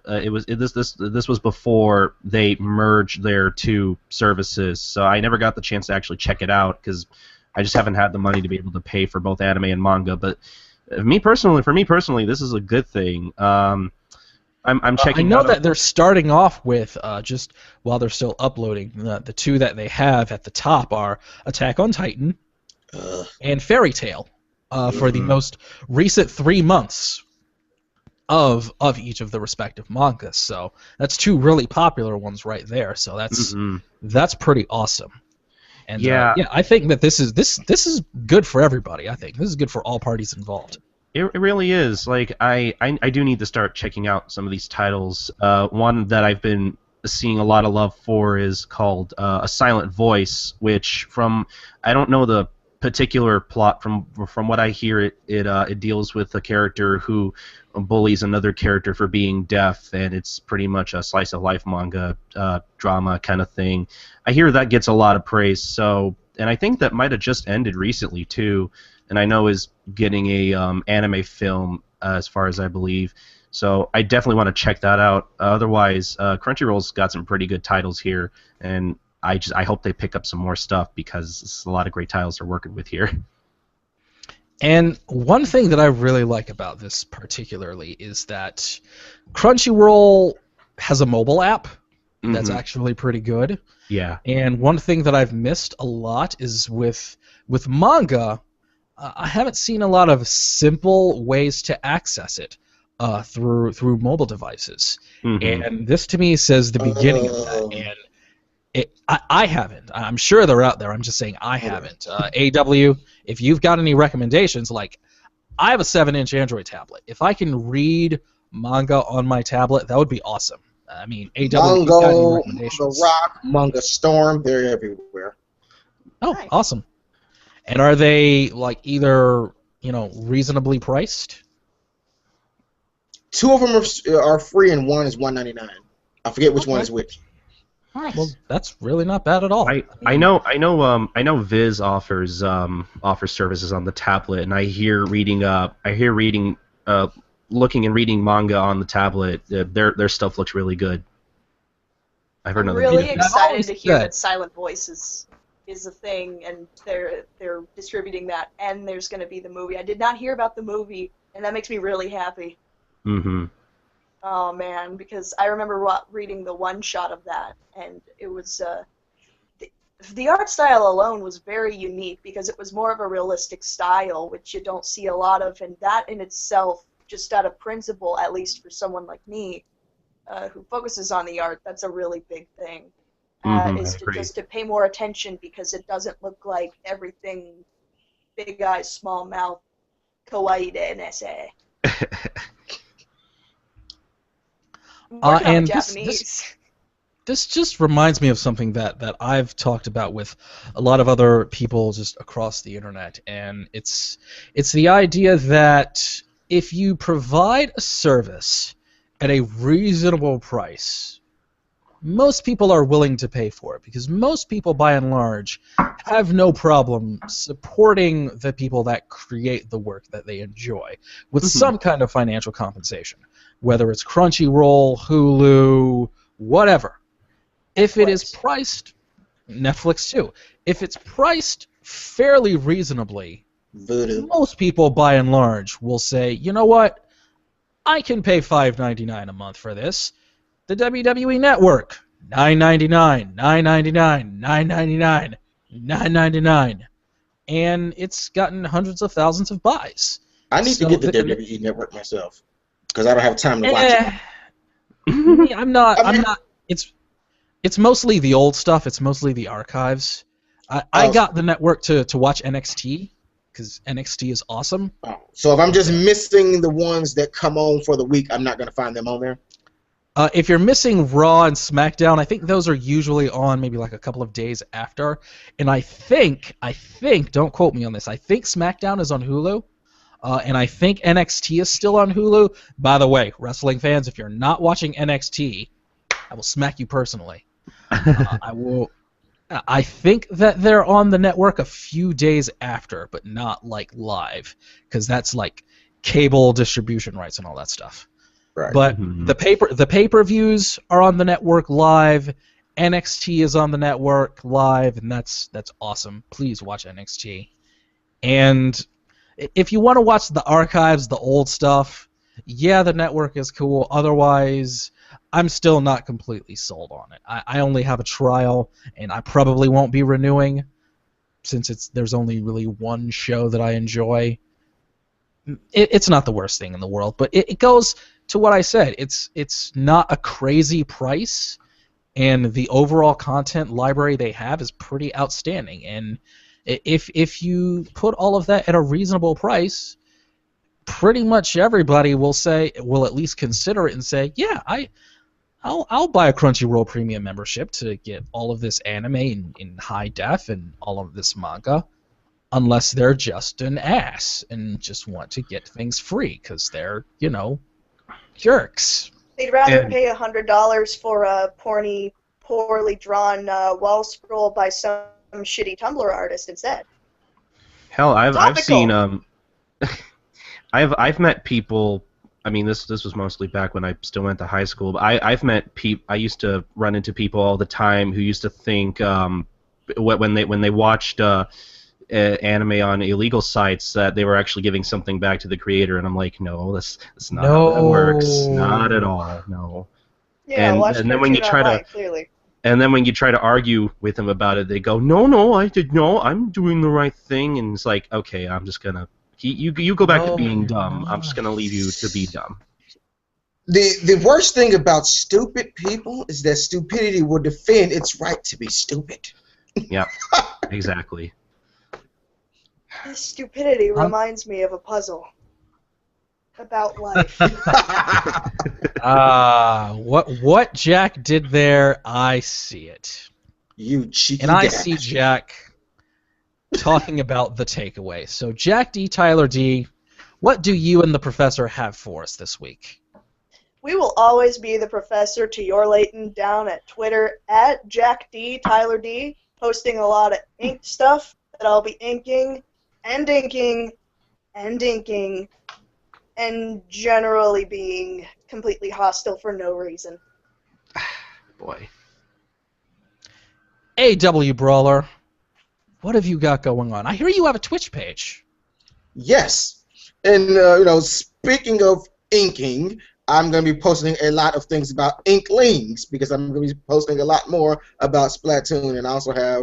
this was before they merged their two services, so I never got the chance to actually check it out because I just haven't had the money to be able to pay for both anime and manga. But for me personally, this is a good thing. I'm checking. I know that they're starting off with just while they're still uploading. The two that they have at the top are Attack on Titan and Fairy Tail for the most recent 3 months of each of the respective mangas. So that's two really popular ones right there. So that's pretty awesome. And I think that this is good for everybody. I think this is good for all parties involved. It really is. Like I do need to start checking out some of these titles. One that I've been seeing a lot of love for is called A Silent Voice, which I don't know the particular plot. From what I hear, it deals with a character who bullies another character for being deaf, and it's pretty much a slice of life manga drama kind of thing. I hear that gets a lot of praise. And I think that might have just ended recently too, and I know is getting a anime film as far as I believe. So I definitely want to check that out. Otherwise, Crunchyroll's got some pretty good titles here, and I hope they pick up some more stuff because it's a lot of great titles they're working with here. And one thing that I really like about this particularly is that Crunchyroll has a mobile app that's actually pretty good. Yeah. And one thing that I've missed a lot is with manga, I haven't seen a lot of simple ways to access it through mobile devices. And this to me says the beginning of that. And I haven't. I'm sure they're out there. I'm just saying I haven't. AW, if you've got any recommendations, like I have a 7-inch Android tablet. If I can read manga on my tablet, that would be awesome. I mean, AW, you've got any recommendations? Manga Rock, Manga Storm, they're everywhere. Oh, Nice. Awesome. And are they like either reasonably priced? 2 of them are free and one is $1.99. I forget which one is which. Well, that's really not bad at all. I know Viz offers services on the tablet, and I hear looking and reading manga on the tablet. Their stuff looks really good. I've heard I'm another really video. excited to hear that Silent Voice is a thing, and they're distributing that, and there's going to be the movie. I did not hear about the movie, and that makes me really happy. Oh man, because I remember reading the one shot of that, and it was the art style alone was very unique because it was more of a realistic style, which you don't see a lot of, and that in itself, just out of principle, at least for someone like me, who focuses on the art, that's a really big thing. Just to pay more attention because it doesn't look like everything big eyes, small mouth, kawaii de nese. And this just reminds me of something that I've talked about with a lot of other people just across the internet, and it's the idea that if you provide a service at a reasonable price, most people are willing to pay for it because most people, by and large, have no problem supporting the people that create the work that they enjoy with some kind of financial compensation, whether it's Crunchyroll, Hulu, whatever. If it is priced, Netflix too, if it's priced fairly reasonably, most people, by and large, will say, you know what, I can pay $5.99 a month for this. The WWE Network, $9.99, $9.99, $9.99, $9.99, and it's gotten hundreds of thousands of buys. I need to get the WWE Network myself because I don't have time to watch it. I'm not. It's mostly the old stuff. It's mostly the archives. I got the network to watch NXT because NXT is awesome. Oh, so if I'm just missing the ones that come on for the week, I'm not going to find them on there? If you're missing Raw and SmackDown, I think those are usually on maybe like a couple of days after. And I think, don't quote me on this, I think SmackDown is on Hulu. And I think NXT is still on Hulu. By the way, wrestling fans, if you're not watching NXT, I will smack you personally. I think that they're on the network a few days after, but not like live, because that's like cable distribution rights and all that stuff. Right. But the pay-per-views are on the network live. NXT is on the network live, and that's awesome. Please watch NXT. And if you want to watch the archives, the old stuff, yeah, the network is cool. Otherwise, I'm still not completely sold on it. I only have a trial, and I probably won't be renewing since there's only really one show that I enjoy. It's not the worst thing in the world, but it goes to what I said. It's not a crazy price, and the overall content library they have is pretty outstanding. And if you put all of that at a reasonable price, pretty much everybody will at least consider it and say, yeah, I'll buy a Crunchyroll premium membership to get all of this anime in high def and all of this manga, unless they're just an ass and just want to get things free because they're, jerks. They'd rather pay $100 for a poorly drawn wall scroll by some shitty Tumblr artist instead. Hell, I've seen I've met people. I mean, this was mostly back when I still went to high school. But I've met people. I used to run into people all the time who used to think when they watched anime on illegal sites that they were actually giving something back to the creator, and I'm like, no, that's not how that works. Not at all. No. Yeah, and then when you try clearly. And then when you try to argue with them about it, they go, no, I'm doing the right thing, and it's like, okay, I'm just gonna. You go back to being dumb. I'm just gonna leave you to be dumb. The worst thing about stupid people is that stupidity will defend its right to be stupid. Yeah, exactly. This stupidity reminds me of a puzzle about life. What Jack did there, I see it. You cheeky And I dad. see Jack talking about the takeaway. So, Jack D. Tyler D., what do you and the professor have for us this week? We will always be the professor to your Leighton down at Twitter at Jack D. Tyler D., posting a lot of ink stuff that I'll be inking and inking and inking and generally being completely hostile for no reason. Boy. A.W. Brawler, what have you got going on? I hear you have a Twitch page. Yes. And, speaking of inking, I'm going to be posting a lot of things about Inklings because I'm going to be posting a lot more about Splatoon. And I also have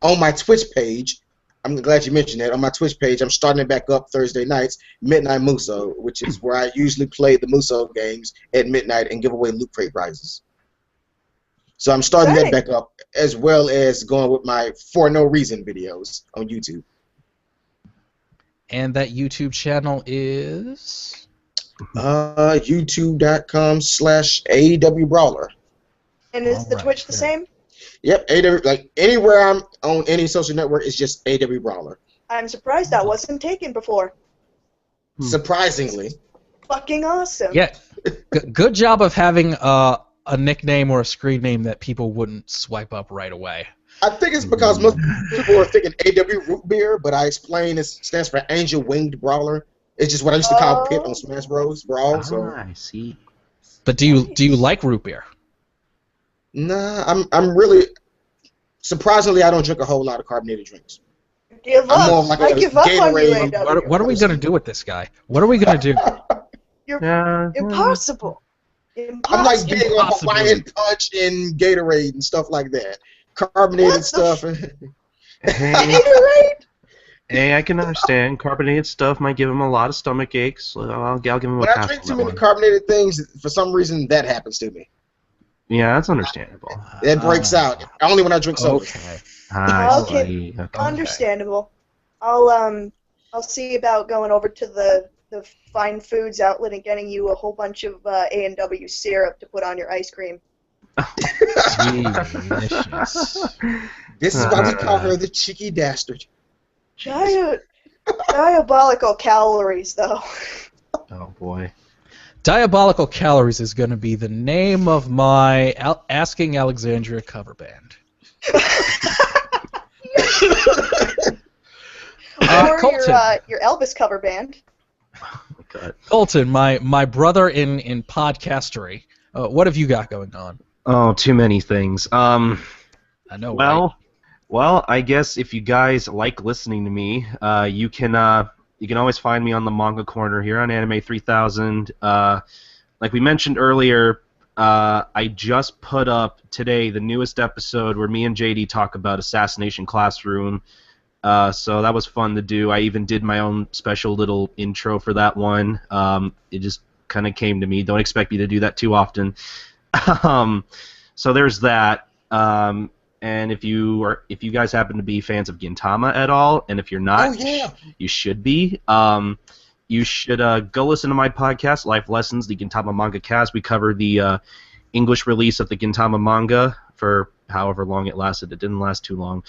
on my Twitch page, I'm glad you mentioned that, on my Twitch page, I'm starting it back up Thursday nights, Midnight Muso, which is where I usually play the Muso games at midnight and give away loot crate prizes. So I'm starting that back up, as well as going with my For No Reason videos on YouTube. And that YouTube channel is? YouTube.com/AWBrawler. And is the Twitch the same? Yep, like anywhere I'm on any social network, it's just AW Brawler. I'm surprised that wasn't taken before. Surprisingly. Fucking awesome. Yeah, good job of having a nickname or a screen name that people wouldn't swipe up right away. I think it's because most people are thinking AW Root Beer, but I explain it stands for Angel Winged Brawler. It's just what I used to call Pit on Smash Bros. Brawl. So. I see. But do you like root beer? Nah, I'm really surprisingly I don't drink a whole lot of carbonated drinks. Give up. I'm more of like I give up on you, AW. What are we gonna do with this guy? What are we gonna do? You're impossible. I'm like big on Hawaiian Punch and Gatorade and stuff like that. Carbonated stuff. Gatorade? Hey, I can understand. Carbonated stuff might give him a lot of stomach aches. So I'll give him a pass. When I drink too many carbonated things, for some reason that happens to me. Yeah, that's understandable. That breaks out only when I drink soda. Okay. Understandable. I'll see about going over to the Fine Foods outlet and getting you a whole bunch of A&W syrup to put on your ice cream. Delicious. This is why we call her the cheeky dastard. Diabolical calories, though. Oh boy. Diabolical Calories is going to be the name of my Asking Alexandria cover band. Or your Elvis cover band. Oh my God. Colton, my brother in podcastery, what have you got going on? Oh, too many things. I know. Well, I guess if you guys like listening to me, you can always find me on the Manga Corner here on Anime 3000. Like we mentioned earlier, I just put up today the newest episode where me and JD talk about Assassination Classroom. So that was fun to do. I even did my own special little intro for that one. It just kind of came to me. Don't expect me to do that too often. So there's that. And if you guys happen to be fans of Gintama at all, and if you're not, you should be. You should go listen to my podcast, Life Lessons, the Gintama Manga Cast. We cover the English release of the Gintama manga for however long it lasted. It didn't last too long.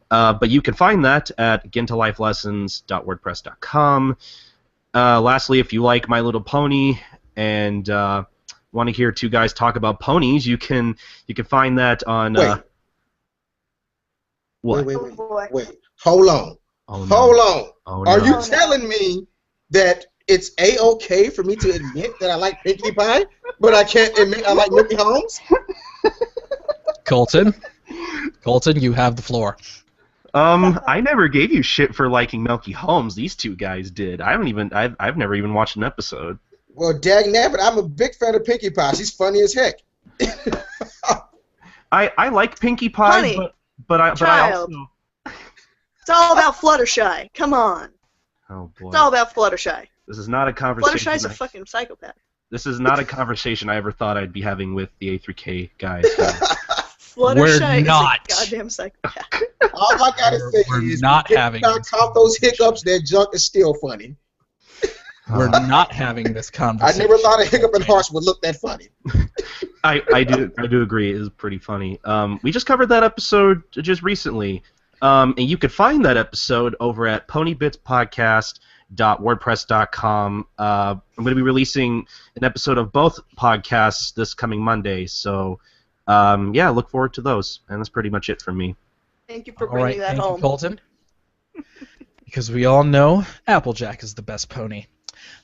But you can find that at gintalifelessons.wordpress.com. Lastly, if you like My Little Pony and want to hear two guys talk about ponies, you can find that on... What? Wait. Hold on. Oh, no. Hold on. Oh, Are no. you telling me that it's A-okay for me to admit that I like Pinkie Pie, but I can't admit I like Milky Holmes? Colton, you have the floor. I never gave you shit for liking Milky Holmes. These two guys did. I've never even watched an episode. Well, dagnabbit, I'm a big fan of Pinkie Pie. She's funny as heck. I like Pinkie Pie, Funny. but I Child. also... It's all about Fluttershy. Come on. Oh boy. It's all about Fluttershy. This is not a conversation. Fluttershy's a fucking psychopath. This is not a conversation I ever thought I'd be having with the A3K guys. Fluttershy not. is a goddamn psychopath. All I gotta say We're is, not if having you not count those hiccups, that junk is still funny. We're not having this I conversation. never thought a hiccup and horse would look that funny. I do agree. It is pretty funny. We just covered that episode just recently, and you can find that episode over at ponybitspodcast.wordpress.com. I'm going to be releasing an episode of both podcasts this coming Monday, so look forward to those. And that's pretty much it from me. Thank you for bringing that home. Thank you, Colton. Because we all know Applejack is the best pony.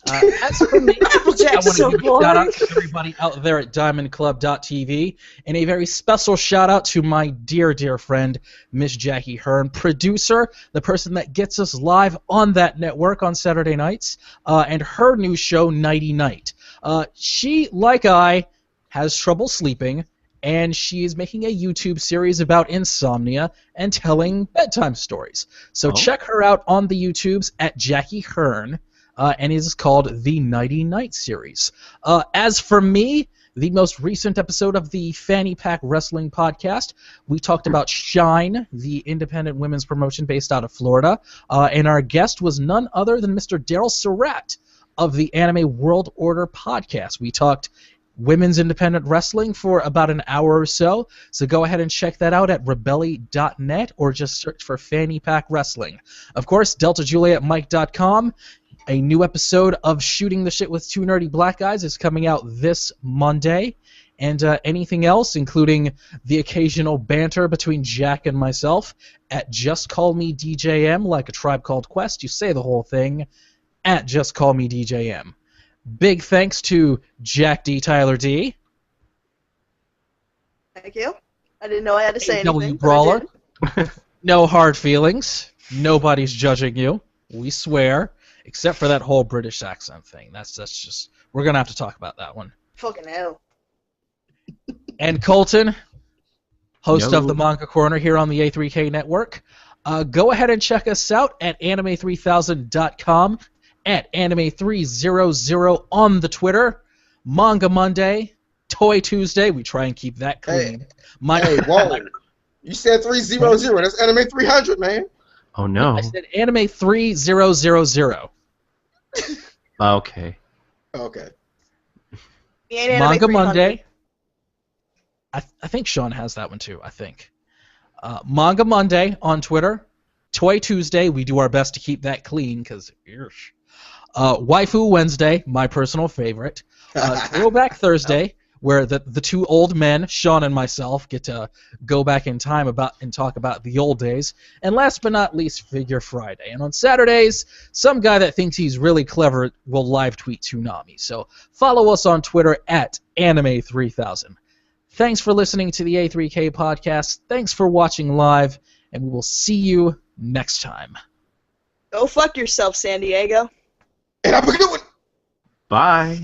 As for me, Applejack's so I want to give a boring. shout out to everybody out there at DiamondClub.tv, and a very special shout out to my dear, dear friend, Miss Jackie Hearn, producer, the person that gets us live on that network on Saturday nights, and her new show, Nighty Night. She, like I, has trouble sleeping, and she is making a YouTube series about insomnia and telling bedtime stories. So check her out on the YouTubes at Jackie Hearn. And it is called the Nighty Night series. As for me, the most recent episode of the Fanny Pack Wrestling podcast, we talked about Shine, the independent women's promotion based out of Florida, and our guest was none other than Mr. Daryl Surratt of the Anime World Order podcast. We talked women's independent wrestling for about an hour or so, so go ahead and check that out at rebelli.net or just search for Fanny Pack Wrestling. Of course, DeltaJulietMike.com. A new episode of Shooting the Shit with Two Nerdy Black Guys is coming out this Monday. And anything else, including the occasional banter between Jack and myself, at Just Call Me DJM, like a Tribe Called Quest. You say the whole thing, at Just Call Me DJM. Big thanks to Jack D. Tyler D. Thank you. I didn't know I had to say AW anything. Brawler. No hard feelings. Nobody's judging you. We swear. Except for that whole British accent thing. That's just... We're going to have to talk about that one. Fucking hell. And Colton, host of the Manga Corner here on the A3K Network. Go ahead and check us out at anime3000.com, at anime300 on the Twitter, Manga Monday, Toy Tuesday. We try and keep that clean. Hey, whoa. You said 300. That's Anime 300, man. Oh, no. I said anime 3000. Okay. Okay. Manga Monday. I think Sean has that one too, I think. Manga Monday on Twitter. Toy Tuesday, we do our best to keep that clean, because... Waifu Wednesday, my personal favorite. Throwback Thursday, where the two old men, Sean and myself, get to go back in time and talk about the old days. And last but not least, Figure Friday. And on Saturdays, some guy that thinks he's really clever will live tweet Toonami. So follow us on Twitter at Anime3000. Thanks for listening to the A3K podcast. Thanks for watching live, and we will see you next time. Go fuck yourself, San Diego. And I'm a good one. Bye.